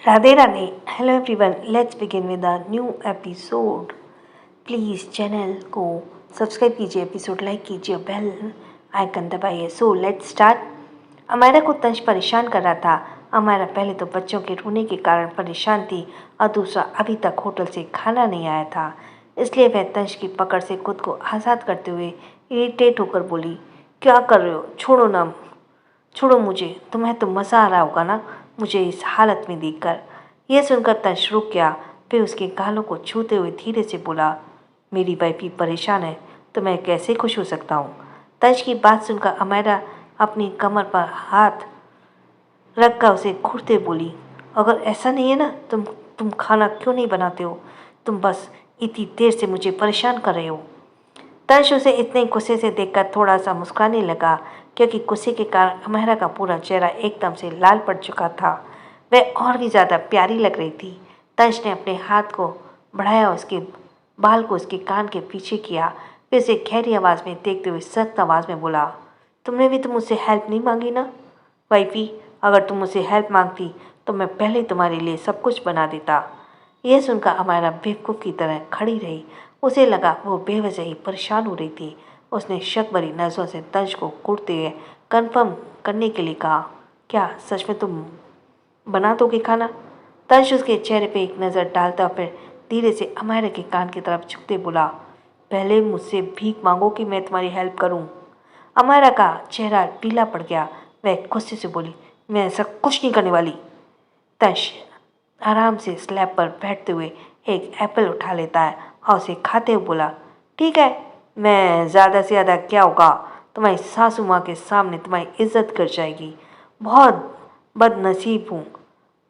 Radhe Radhe. Hello everyone. Let's begin with a new episode. Please channel को subscribe कीजिए, episode like कीजिए, bell icon दबाइए. So let's start. Amayra को तंश परेशान कर रहा था. अमायरा पहले तो बच्चों के रोने के कारण परेशान थी और दूसरा अभी तक होटल से खाना नहीं आया था. इसलिए वह तंश की पकड़ से खुद को आज़ाद करते हुए इरिटेट होकर बोली, क्या कर रहे हो? छोड़ो ना, छोड़ो मुझे. तुम्हें तो मज़ा आ रहा होगा ना मुझे इस हालत में देखकर. यह सुनकर तंश रुक गया. फिर उसके गालों को छूते हुए धीरे से बोला, मेरी वाइफ भी परेशान है तो मैं कैसे खुश हो सकता हूँ. तंश की बात सुनकर अमायरा अपनी कमर पर हाथ रखकर उसे घूरते बोली, अगर ऐसा नहीं है ना तुम खाना क्यों नहीं बनाते हो? तुम बस इतनी देर से मुझे परेशान कर रहे हो. तंश उसे इतने गुस्से से देखकर थोड़ा सा मुस्कुराने लगा, क्योंकि गुस्से के कारण अमायरा का पूरा चेहरा एकदम से लाल पड़ चुका था. वह और भी ज़्यादा प्यारी लग रही थी. तंश ने अपने हाथ को बढ़ाया, उसके बाल को उसके कान के पीछे किया. फिर उसे गहरी आवाज़ में देखते हुए सख्त आवाज़ में बोला, तुमने भी तो मुझसे हेल्प नहीं मांगी ना वाइफी. अगर तुम मुझसे हेल्प मांगती तो मैं पहले तुम्हारे लिए सब कुछ बना देता. यह सुनकर अमायरा बेवकूफ़ की तरह खड़ी रही. उसे लगा वो बेवजह ही परेशान हो रही थी. उसने शक भरी नज़रों से तंश को घूरते हुए कंफर्म करने के लिए कहा, क्या सच में तुम बना दोगे खाना? तंश उसके चेहरे पे एक नज़र डालता फिर धीरे से अमायरा के कान की तरफ झुकते बोला, पहले मुझसे भीख मांगो कि मैं तुम्हारी हेल्प करूं. अमायरा का चेहरा पीला पड़ गया. वह गुस्से से बोली, मैं ऐसा कुछ नहीं करने वाली. तंश आराम से स्लैब पर बैठते हुए एक एप्पल उठा लेता है और उसे खाते हुए बोला, ठीक है, मैं ज़्यादा से ज़्यादा क्या होगा, तुम्हारी सासू माँ के सामने तुम्हारी इज्जत कर जाएगी. बहुत बदनसीब हूँ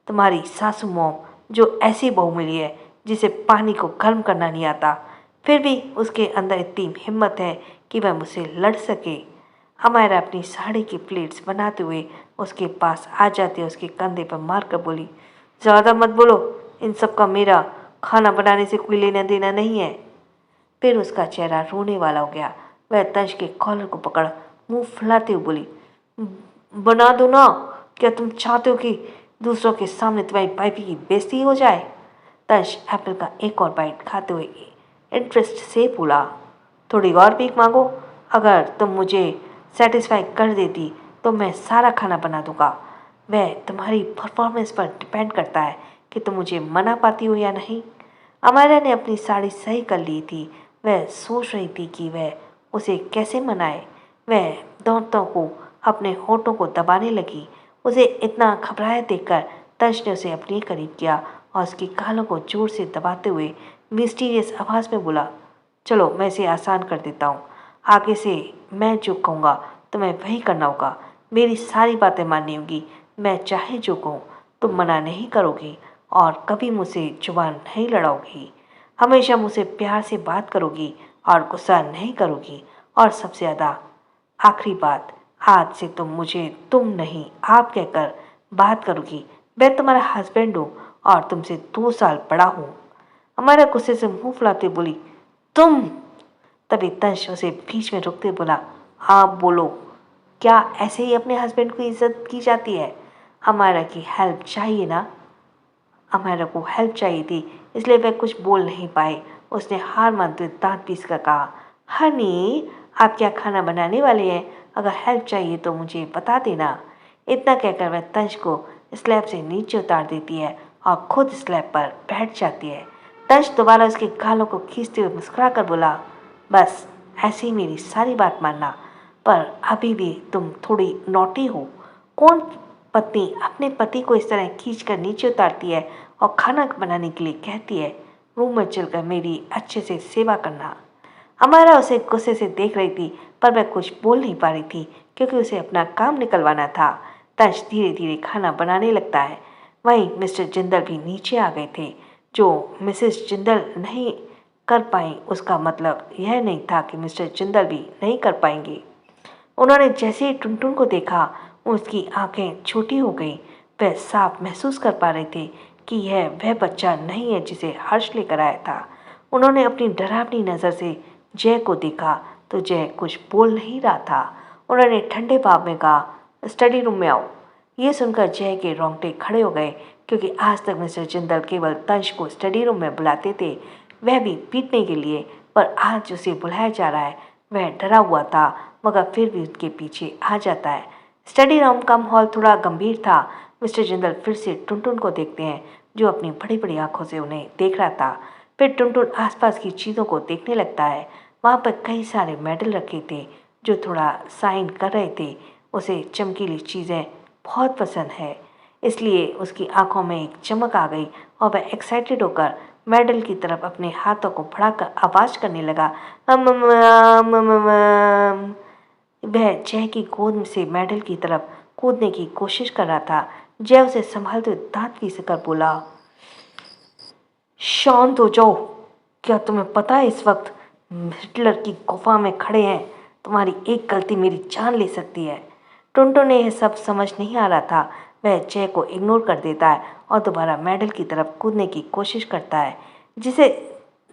तुम्हारी सासू मॉम, जो ऐसी बहू मिली है जिसे पानी को गर्म करना नहीं आता, फिर भी उसके अंदर इतनी हिम्मत है कि वह मुझसे लड़ सके. अमायरा अपनी साड़ी की प्लेट्स बनाते हुए उसके पास आ जाती है, उसके कंधे पर मारकर बोली, ज़्यादा मत बोलो, इन सब का मेरा खाना बनाने से कोई लेना देना नहीं है. फिर उसका चेहरा रोने वाला हो गया. वह तंश के कॉलर को पकड़ मुंह फुलाते हुए बोली, बना दो ना. क्या तुम चाहते हो कि दूसरों के सामने तुम्हारी वाइफी की बेइज्जती हो जाए? तंश एप्पल का एक और बाइट खाते हुए इंटरेस्ट से बोला, थोड़ी और भीख मांगो. अगर तुम मुझे सेटिस्फाई कर देती तो मैं सारा खाना बना दूंगा. वह तुम्हारी परफॉर्मेंस पर डिपेंड करता है कि तुम मुझे मना पाती हो या नहीं. अमायरा ने अपनी साड़ी सही कर ली थी. वह सोच रही थी कि वह उसे कैसे मनाए. वह दांतों को अपने होठों को दबाने लगी. उसे इतना घबराया देखकर तंश ने उसे अपने करीब किया और उसकी गालों को जोर से दबाते हुए मिस्टीरियस आवाज़ में बोला, चलो मैं इसे आसान कर देता हूँ. आगे से मैं जो कहूँगा तुम्हें वही करना होगा. मेरी सारी बातें माननी होगी. मैं चाहे जो कहूँ तुम मना नहीं करोगी और कभी मुझसे जुबान नहीं लड़ाओगी. हमेशा मुझसे प्यार से बात करोगी और गुस्सा नहीं करोगी. और सबसे ज़्यादा आखिरी बात, आज से तुम मुझे तुम नहीं आप कहकर बात करोगी. मैं तुम्हारा हस्बैंड हूँ और तुमसे 2 साल बड़ा हूँ. हमारा गुस्से से मुंह फुलाते बोली, तुम. तभी तंश उसे बीच में रुकते बोला, हाँ बोलो, क्या ऐसे ही अपने हस्बैंड की इज्जत की जाती है? हमारा की हेल्प चाहिए ना. अमायरा को हेल्प चाहिए थी, इसलिए वह कुछ बोल नहीं पाई. उसने हार मानते हुए दांत पीस कर कहा, हनी आप क्या खाना बनाने वाले हैं? अगर हेल्प चाहिए तो मुझे बता देना. इतना कहकर वह तंश को स्लैब से नीचे उतार देती है और खुद स्लैब पर बैठ जाती है. तंश दोबारा उसके गालों को खींचते हुए मुस्कुरा कर बोला, बस ऐसे ही मेरी सारी बात मानना. पर अभी भी तुम थोड़ी नॉटी हो. कौन पत्नी अपने पति को इस तरह खींचकर नीचे उतारती है और खाना बनाने के लिए कहती है, रूम में चलकर मेरी अच्छे से सेवा करना. हमारा उसे गुस्से से देख रही थी, पर वह कुछ बोल नहीं पा रही थी क्योंकि उसे अपना काम निकलवाना था. तंश धीरे धीरे खाना बनाने लगता है. वहीं मिस्टर जिंदल भी नीचे आ गए थे. जो मिसेस जिंदल नहीं कर पाई उसका मतलब यह नहीं था कि मिस्टर जिंदल भी नहीं कर पाएंगे. उन्होंने जैसे ही टुनटुन को देखा उसकी आंखें छोटी हो गईं. वह साफ महसूस कर पा रहे थे कि यह वह बच्चा नहीं है जिसे हर्ष लेकर आया था. उन्होंने अपनी डरावनी नज़र से जय को देखा तो जय कुछ बोल नहीं रहा था. उन्होंने ठंडे भाव में कहा, स्टडी रूम में आओ. ये सुनकर जय के रोंगटे खड़े हो गए, क्योंकि आज तक मिस्टर जिंदल केवल तंश को स्टडी रूम में बुलाते थे, वह भी पीटने के लिए, पर आज उसे बुलाया जा रहा है। वह डरा हुआ था, मगर फिर भी उसके पीछे आ जाता है। स्टडी रूम का माहौल थोड़ा गंभीर था। मिस्टर जिंदल फिर से टुनटुन को देखते हैं, जो अपनी बड़ी बड़ी आंखों से उन्हें देख रहा था। फिर टुनटुन आसपास की चीज़ों को देखने लगता है। वहाँ पर कई सारे मेडल रखे थे, जो थोड़ा साइन कर रहे थे। उसे चमकीली चीज़ें बहुत पसंद है, इसलिए उसकी आंखों में एक चमक आ गई और वह एक्साइटेड होकर मेडल की तरफ अपने हाथों को बढ़ाकर आवाज़ करने लगा, अम अम अम अम अम अम। वह जय की गोद से मेडल की तरफ कूदने की कोशिश कर रहा था। जय उसे संभालते हुए दांत पीसकर बोला, शांत हो जाओ। क्या तुम्हें पता है इस वक्त हिटलर की गुफा में खड़े हैं? तुम्हारी एक गलती मेरी जान ले सकती है। टुनटुन ने यह सब समझ नहीं आ रहा था। वह जय को इग्नोर कर देता है और दोबारा मेडल की तरफ कूदने की कोशिश करता है। जिसे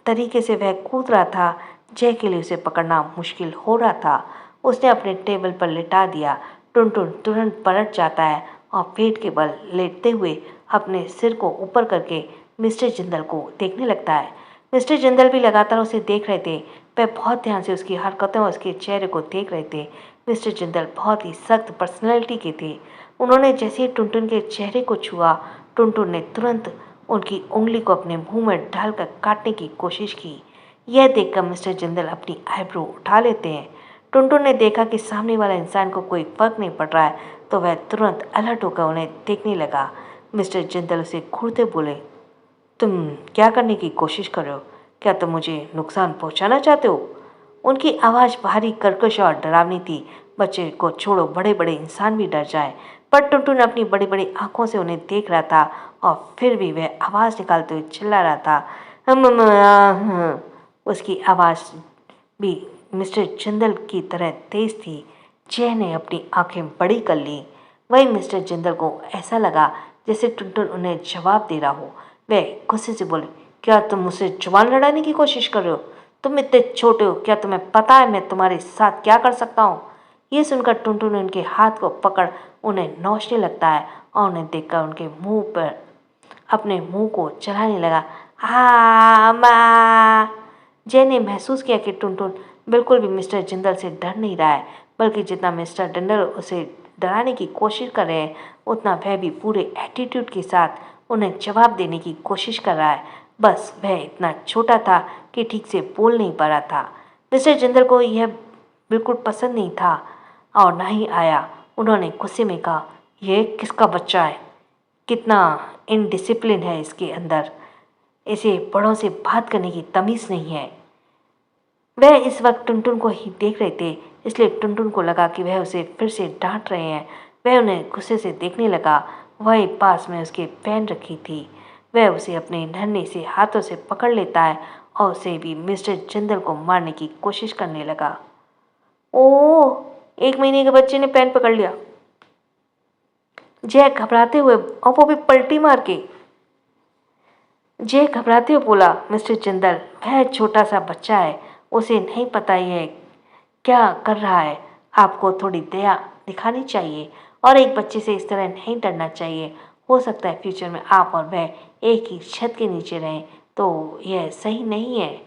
तरीके से वह कूद रहा था, जय के लिए उसे पकड़ना मुश्किल हो रहा था। उसने अपने टेबल पर लिटा दिया। टुनटुन तुरंत पलट जाता है और पेट के बल लेटते हुए अपने सिर को ऊपर करके मिस्टर जिंदल को देखने लगता है। मिस्टर जिंदल भी लगातार उसे देख रहे थे। वह बहुत ध्यान से उसकी हरकतों और उसके चेहरे को देख रहे थे। मिस्टर जिंदल बहुत ही सख्त पर्सनैलिटी के थे। उन्होंने जैसे ही टुनटुन के चेहरे को छुआ, टुनटुन ने तुरंत उनकी उंगली को अपने मुंह में डालकर काटने की कोशिश की। यह देखकर मिस्टर जिंदल अपनी आईब्रो उठा लेते हैं। टुनटुन ने देखा कि सामने वाला इंसान को कोई फर्क नहीं पड़ रहा है, तो वह तुरंत अलर्ट होकर उन्हें देखने लगा। मिस्टर जिंदल उसे घूरते बोले, तुम क्या करने की कोशिश कर रहे हो? क्या तुम मुझे नुकसान पहुंचाना चाहते हो? उनकी आवाज़ भारी, कर्कश और डरावनी थी। बच्चे को छोड़ो, बड़े बड़े इंसान भी डर जाए। पर टुनटुन अपनी बड़ी बड़ी आंखों से उन्हें देख रहा था और फिर भी वह आवाज़ निकालते हुए चिल्ला रहा था, उसकी आवाज़ भी मिस्टर जिंदल की तरह तेज थी। जय ने अपनी आंखें बड़ी कर ली। वहीं मिस्टर जिंदल को ऐसा लगा जैसे टुनटुन उन्हें जवाब दे रहा हो। वह गुस्से से बोले, क्या तुम मुझसे जुबान लड़ाने की कोशिश कर रहे हो? तुम इतने छोटे हो, क्या तुम्हें पता है मैं तुम्हारे साथ क्या कर सकता हूँ? ये सुनकर टुनटुन उनके हाथ को पकड़ उन्हें नोचने लगता है और उन्हें देखकर उनके मुंह पर अपने मुंह को चलाने लगा। माँ। जय ने महसूस किया कि टुनटुन बिल्कुल भी मिस्टर जिंदल से डर नहीं रहा है, बल्कि जितना मिस्टर जिंदल उसे डराने की कोशिश कर रहे हैं, उतना वह भी पूरे एटीट्यूड के साथ उन्हें जवाब देने की कोशिश कर रहा है। बस वह इतना छोटा था कि ठीक से बोल नहीं पा रहा था। मिस्टर जिंदल को यह बिल्कुल पसंद नहीं था और ना ही आया। उन्होंने गुस्से में कहा, यह किसका बच्चा है? कितना इनडिसिप्लिन है इसके अंदर। इसे बड़ों से बात करने की तमीज़ नहीं है। वह इस वक्त टुनटुन को ही देख रहे थे, इसलिए टुनटुन को लगा कि वह उसे फिर से डांट रहे हैं। वह उन्हें गुस्से से देखने लगा। वही पास में उसके पेन रखी थी। वह उसे अपने नन्हे से हाथों से पकड़ लेता है और उसे भी मिस्टर जिंदल को मारने की कोशिश करने लगा। ओह, 1 महीने के बच्चे ने पेन पकड़ लिया। जय घबराते हुए, और वो भी पलटी मार के। जय घबराते हुए बोला, मिस्टर जिंदल, वह छोटा सा बच्चा है, उसे नहीं पता यह क्या कर रहा है। आपको थोड़ी दया दिखानी चाहिए और एक बच्चे से इस तरह नहीं डरना चाहिए। हो सकता है फ्यूचर में आप और वह एक ही छत के नीचे रहें, तो यह सही नहीं है।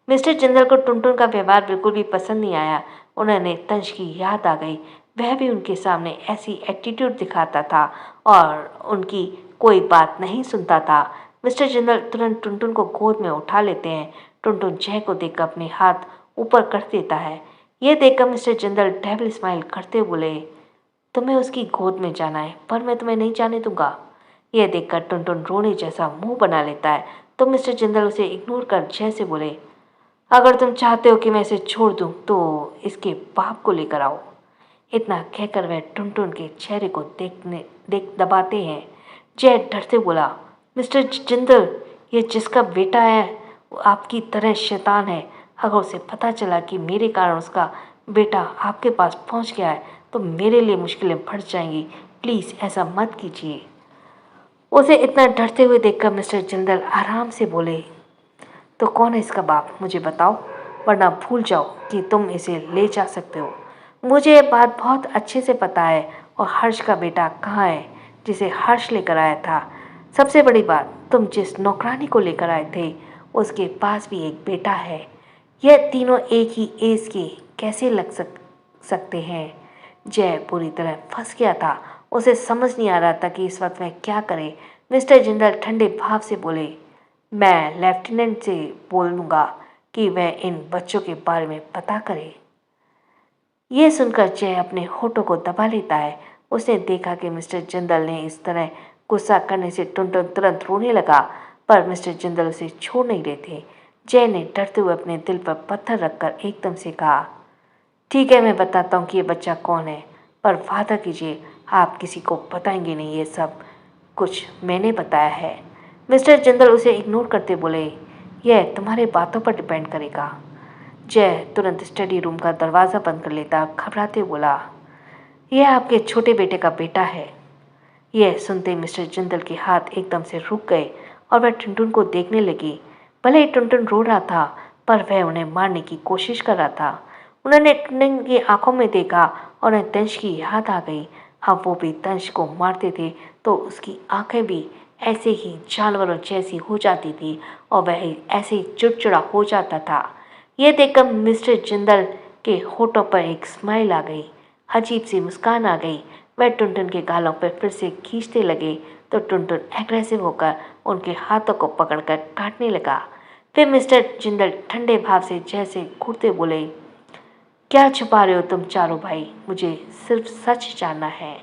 मिस्टर जिंदल को टुनटुन का व्यवहार बिल्कुल भी पसंद नहीं आया। उन्हें तंश की याद आ गई। वह भी उनके सामने ऐसी एटीट्यूड दिखाता था और उनकी कोई बात नहीं सुनता था। मिस्टर जिंदल तुरंत टुनटुन को गोद में उठा लेते हैं। टुनटुन जय को देखकर अपने हाथ ऊपर कर देता है। यह देखकर मिस्टर जिंदल डेविल स्माइल करते बोले, तुम्हें उसकी गोद में जाना है, पर मैं तुम्हें नहीं जाने दूंगा। यह देखकर टुनटुन रोने जैसा मुंह बना लेता है, तो मिस्टर जिंदल उसे इग्नोर कर जय से बोले, अगर तुम चाहते हो कि मैं इसे छोड़ दूं, तो इसके बाप को लेकर आओ। इतना कहकर वह टुनटुन के चेहरे को देख दबाते हैं। जय डरते बोला, मिस्टर जिंदल, ये जिसका बेटा है वो आपकी तरह शैतान है। अगर उसे पता चला कि मेरे कारण उसका बेटा आपके पास पहुंच गया है, तो मेरे लिए मुश्किलें बढ़ जाएंगी। प्लीज़ ऐसा मत कीजिए। उसे इतना डरते हुए देखकर मिस्टर जिंदल आराम से बोले, तो कौन है इसका बाप, मुझे बताओ, वरना भूल जाओ कि तुम इसे ले जा सकते हो। मुझे ये बात बहुत अच्छे से पता है। और हर्ष का बेटा कहाँ है? जिसे हर्ष लेकर आया था। सबसे बड़ी बात, तुम जिस नौकरानी को लेकर आए थे उसके पास भी एक बेटा है। यह तीनों एक ही एज के कैसे लग सकते हैं। जय पूरी तरह फंस गया था। उसे समझ नहीं आ रहा था कि इस वक्त वह क्या करे। मिस्टर जिंदल ठंडे भाव से बोले, मैं लेफ्टिनेंट से बोलूँगा कि वह इन बच्चों के बारे में पता करे। यह सुनकर जय अपने होठों को दबा लेता है। उसने देखा कि मिस्टर जिंदल ने इस तरह गुस्सा करने से टुनटुन तुरंत रोने लगा, पर मिस्टर जिंदल उसे छोड़ नहीं रहे थे। जय ने डरते हुए अपने दिल पर पत्थर रखकर एकदम से कहा, ठीक है, मैं बताता हूँ कि ये बच्चा कौन है, पर वादा कीजिए आप किसी को बताएंगे नहीं। ये सब कुछ मैंने बताया है। मिस्टर जिंदल उसे इग्नोर करते बोले, यह तुम्हारे बातों पर डिपेंड करेगा। जय तुरंत स्टडी रूम का दरवाज़ा बंद कर लेता, घबराते बोला, यह आपके छोटे बेटे का बेटा है। यह सुनते मिस्टर जिंदल के हाथ एकदम से रुक गए और वह टुनटुन को देखने लगी। भले ही टुनटुन रो रहा था, पर वह उन्हें मारने की कोशिश कर रहा था। उन्होंने टुनटुन की आंखों में देखा और उन्हें तंश की याद आ गई। अब वो भी तंश को मारते थे तो उसकी आंखें भी ऐसे ही जानवरों जैसी हो जाती थी और वह ऐसे ही चिड़चिड़ा हो जाता था। यह देखकर मिस्टर जिंदल के होठों पर एक स्माइल आ गई, अजीब सी मुस्कान आ गई। वह टुनटुन के गालों पर फिर से खींचते लगे तो टुनटुन एग्रेसिव होकर उनके हाथों को पकड़कर काटने लगा। फिर मिस्टर जिंदल ठंडे भाव से जैसे घूरते बोले, क्या छुपा रहे हो तुम चारों भाई, मुझे सिर्फ सच जानना है।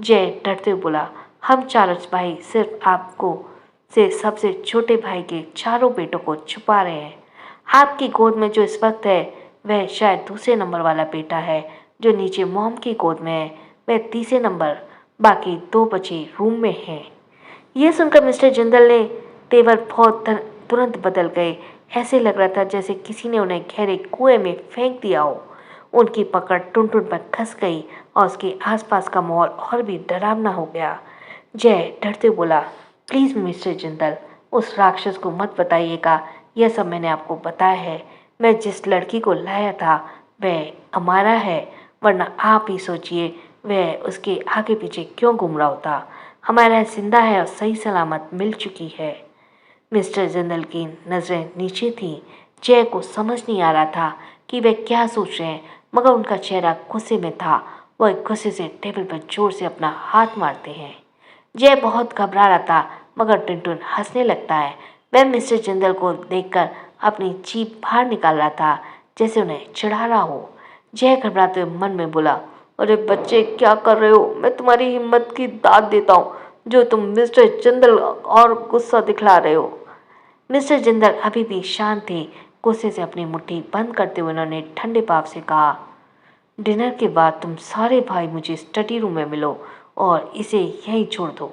जय डरते हुए बोला, हम चारों भाई सिर्फ आपको से सबसे छोटे भाई के चारों बेटों को छुपा रहे हैं। आपकी गोद में जो इस वक्त है वह शायद दूसरे नंबर वाला बेटा है। जो नीचे मॉम की गोद में है वह तीसरे नंबर, बाकी दो बच्चे रूम में हैं। यह सुनकर मिस्टर जिंदल ने तेवर बहुत तुरंत बदल गए। ऐसे लग रहा था जैसे किसी ने उन्हें गहरे कुएं में फेंक दिया हो। उनकी पकड़ टुनटुन पर खस गई और उसके आसपास का माहौल और भी डरावना हो गया। जय डरते बोला, प्लीज़ मिस्टर जिंदल, उस राक्षस को मत बताइएगा। यह सब मैंने आपको बताया है। मैं जिस लड़की को लाया था वह अमारा है, वरना आप ही सोचिए वह उसके आगे पीछे क्यों घूम रहा होता। हमारा जिंदा है और सही सलामत मिल चुकी है। मिस्टर जिंदल की नज़रें नीचे थीं। जय को समझ नहीं आ रहा था कि वे क्या सोच रहे हैं, मगर उनका चेहरा गुस्से में था। वह गुस्से से टेबल पर जोर से अपना हाथ मारते हैं। जय बहुत घबरा रहा था, मगर टुनटुन हंसने लगता है। वह मिस्टर जिंदल को देखकर अपनी जीभ बाहर निकाल रहा था, जैसे उन्हें चिढ़ा रहा हो। जय घबराते हुए मन में बोला, अरे बच्चे क्या कर रहे हो, मैं तुम्हारी हिम्मत की दाद देता हूँ जो तुम मिस्टर जिंदल और गुस्सा दिखला रहे हो। मिस्टर जिंदल अभी भी शांत थे। गुस्से से अपनी मुट्ठी बंद करते हुए उन्होंने ठंडे भाव से कहा, डिनर के बाद तुम सारे भाई मुझे स्टडी रूम में मिलो और इसे यहीं छोड़ दो।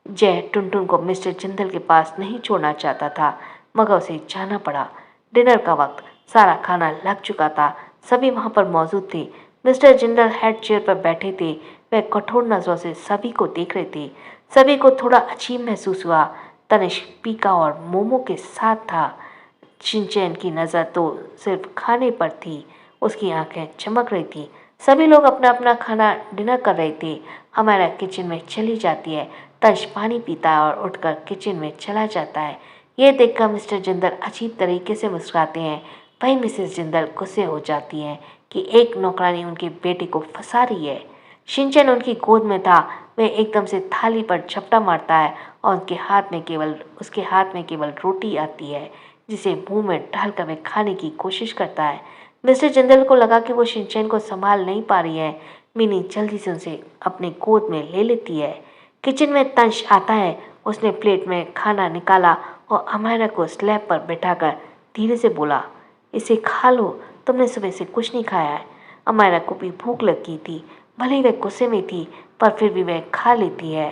जय टुनटुन को मिस्टर जिंदल के पास नहीं छोड़ना चाहता था, मगर उसे जाना पड़ा। डिनर का वक्त, सारा खाना लग चुका था, सभी वहाँ पर मौजूद थे। मिस्टर जिंदल हेड चेयर पर बैठे थे। वह कठोर नजरों से सभी को देख रहे थे। सभी को थोड़ा अजीब महसूस हुआ। तनिष्क पीका और मोमो के साथ था। शिनचैन की नज़र तो सिर्फ खाने पर थी, उसकी आंखें चमक रही थी। सभी लोग अपना अपना खाना डिनर कर रहे थे। हमारा किचन में चली जाती है, तंश पानी पीता है और उठकर किचन में चला जाता है। ये देखकर मिस्टर जिंदल अजीब तरीके से मुस्कुराते हैं। भाई मिसेस जिंदल गुस्से हो जाती हैं कि एक नौकरानी उनके बेटे को फंसा रही है। शिनचैन उनकी गोद में था। वह एकदम से थाली पर झपटा मारता है और उसके हाथ में केवल रोटी आती है, जिसे मुंह में डालकर वह खाने की कोशिश करता है। मिस्टर जिंदल को लगा कि वो शिनचैन को संभाल नहीं पा रही है। मिनी जल्दी से उसे अपने गोद में ले लेती है। किचन में तंश आता है। उसने प्लेट में खाना निकाला और अमायरा को स्लैब पर बैठाकर धीरे से बोला, इसे खा लो, तुमने सुबह से कुछ नहीं खाया है। अमायरा को भी भूख लगी थी। भले ही वह गुस्से में थी, पर फिर भी वह खा लेती है।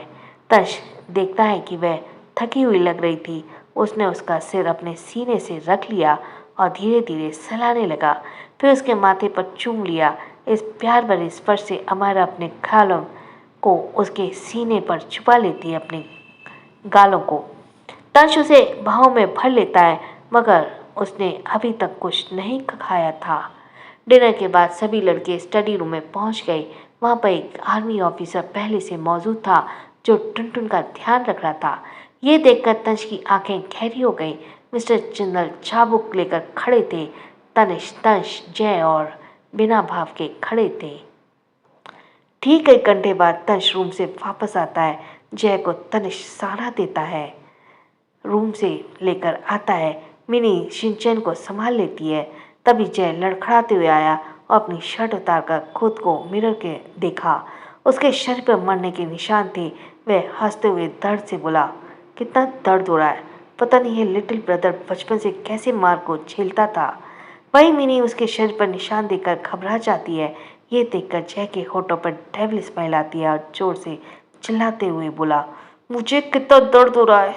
तंश देखता है कि वह थकी हुई लग रही थी। उसने उसका सिर अपने सीने से रख लिया और धीरे धीरे सहलाने लगा। फिर उसके माथे पर चूम लिया। इस प्यार भरे स्पर्श से अमायरा अपने ख्यालों को उसके सीने पर छुपा लेती है, अपने गालों को। तंश उसे बाहों में भर लेता है, मगर उसने अभी तक कुछ नहीं खाया था। डिनर के बाद सभी लड़के स्टडी रूम में पहुंच गए। वहां पर एक आर्मी ऑफिसर पहले से मौजूद था। जो टुनटुन का ध्यान रख रहा था। ये देखकर तंज की आंखें गहरी हो गई। मिस्टर जिंदल चाबुक लेकर खड़े थे। तनिष, तंज, जय और बिना भाव के खड़े थे। ठीक 1 घंटे बाद तंज रूम से वापस आता है। जय को तनिष सहारा देता है, रूम से लेकर आता है। मिनी शिनचैन को संभाल लेती है। तभी जय लड़खड़ाते हुए आया और अपनी शर्ट उतारकर खुद को मिरर के देखा। उसके शरीर पर मरने के निशान थे। वह हंसते हुए दर्द से बोला, कितना दर्द हो रहा है। पता नहीं ये लिटिल ब्रदर बचपन से कैसे मार को झेलता था। वही मिनी उसके शरीर पर निशान देखकर घबरा जाती है। ये देखकर जय के होठों पर डेविल स्माइल आती है और जोर से चिल्लाते हुए बोला, मुझे कितना दर्द हो रहा है।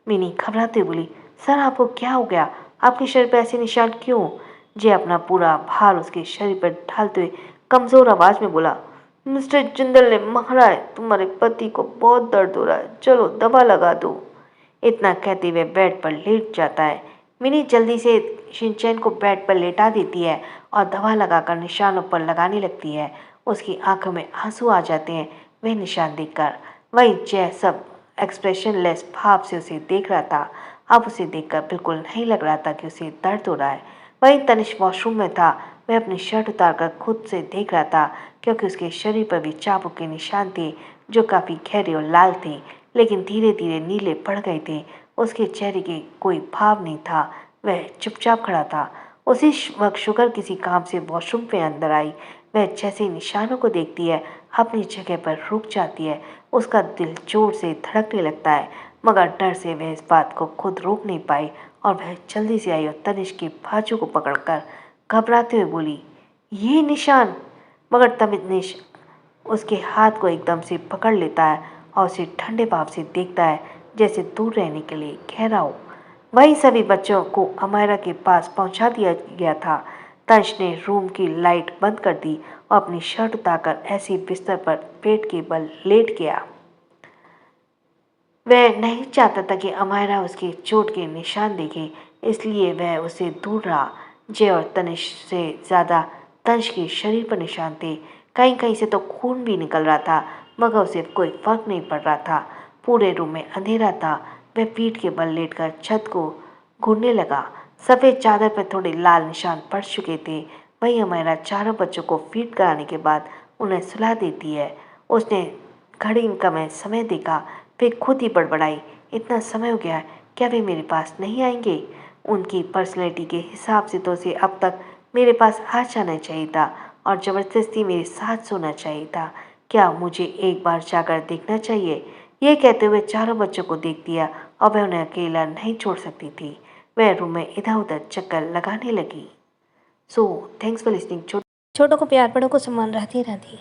मिनी घबराते हुए बोली, सर आपको क्या हो गया? आपके शरीर पर ऐसे निशान क्यों? जय अपना पूरा भार उसके शरीर पर ढालते हुए कमजोर आवाज में बोला, मिस्टर जिंदल ने मारा है, तुम्हारे पति को बहुत दर्द हो रहा है, चलो दवा लगा दो। इतना कहते हुए बेड पर लेट जाता है। मिनी जल्दी से शिनचैन को बेड पर लेटा देती है और दवा लगाकर निशानों पर लगाने लगती है। उसकी आंखों में आंसू आ जाते हैं वह निशान देखकर। वही जय सब एक्सप्रेशनलेस भाव से उसे देख रहा था। अब उसे देखकर बिल्कुल नहीं लग रहा था कि उसे दर्द हो रहा है। वही तनिष वॉशरूम में था। वह अपनी शर्ट उतारकर खुद से देख रहा था, क्योंकि उसके शरीर पर भी चाबुक के निशान थे जो काफ़ी गहरे और लाल थे, लेकिन धीरे धीरे नीले पड़ गए थे। उसके चेहरे के कोई भाव नहीं था। वह चुपचाप खड़ा था। उसी वक्त शुगर किसी काम से वॉशरूम पे अंदर आई। वह जैसे ही निशानों को देखती है अपनी जगह पर रुक जाती है। उसका दिल जोर से धड़कने लगता है, मगर डर से वह इस बात को खुद रोक नहीं पाई और वह जल्दी से आई और तनिष के बाजू को पकड़कर घबराते हुए बोली, ये निशान। मगर तनिष उसके हाथ को एकदम से पकड़ लेता है और उसे ठंडे भाव से देखता है, जैसे दूर रहने के लिए कह रहा हो। वही सभी बच्चों को अमायरा के पास पहुंचा दिया गया था। तंज ने रूम की लाइट बंद कर दी और अपनी शर्ट उतारकर ऐसे बिस्तर पर पेट के बल लेट गया। वह नहीं चाहता था कि अमायरा उसके चोट के निशान देखे, इसलिए वह उसे दूर रहा। जय और तनिष से ज़्यादा तंज के शरीर पर निशान थे। कहीं कहीं से तो खून भी निकल रहा था, मगर उसे कोई फर्क नहीं पड़ रहा था। पूरे रूम में अंधेरा था। वह पीठ के बल लेटकर छत को घूरने लगा। सफ़ेद चादर पर थोड़े लाल निशान पड़ चुके थे। वही अमायरा चारों बच्चों को फीड कराने के बाद उन्हें सुला देती है। उसने घड़ी का मैं समय देखा, फिर खुद ही बड़बड़ाई, इतना समय हो गया, क्या वे मेरे पास नहीं आएंगे? उनकी पर्सनैलिटी के हिसाब से तो उसे अब तक मेरे पास आ जाना चाहिए था और ज़बरदस्ती मेरे साथ सोना चाहिए था। क्या मुझे एक बार जाकर देखना चाहिए? यह कहते हुए चारों बच्चों को देख दिया और वह उन्हें अकेला नहीं छोड़ सकती थी। वह रूम में इधर उधर चक्कर लगाने लगी। So thanks for listening. छोटों को प्यार, बड़ों को सम्मान, राधे राधे।